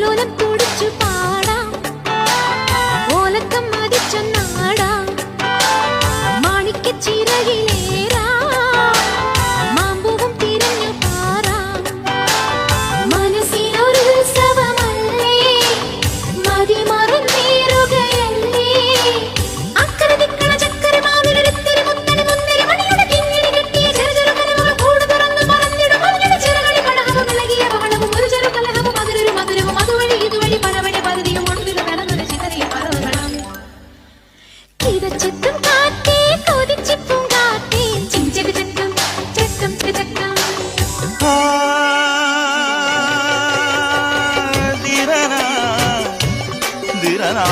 ഓലോലം തുടിച്ചു പാടാം ഓലക്കം മതിച്ചൊന്നാടാം മാണിക്കച്ചിറകിലേറാം മാമ്പൂവും തിരഞ്ഞു പാറാം മനസ്സിനൊരു ഉത്സവമല്ലേ മതിമറന്നേറുകയല്ലേ അക്കരെ ദിക്കണ ചക്കര മാവിലെടുത്തൊരു മുത്തന് മുന്തിരി മണിയുടെ കിങ്ങിണി കെട്ടിയ ചെറു ചെറു കനവുകൾ കൂട് തുറന്ന് പറന്നിടും അവരുടെ ചിറകളിൽ കടഹവും ഇളകിയ ബഹളവും ഒരു ചെറു കലഹവും അതിലൊരു മധുരവും അതുവഴി ഇതുവഴി പലവഴി പകുതിയും ഒടുവിൽ നടന്നൊരു ചിതറിയ പറവുകളും കിതച്ചെത്തും കാറ്റേ കൊതിച്ചിപ്പും കാറ്റേ ചിഞ്ചക ചക്കം ചക്കം ചക്കം ദിരനാ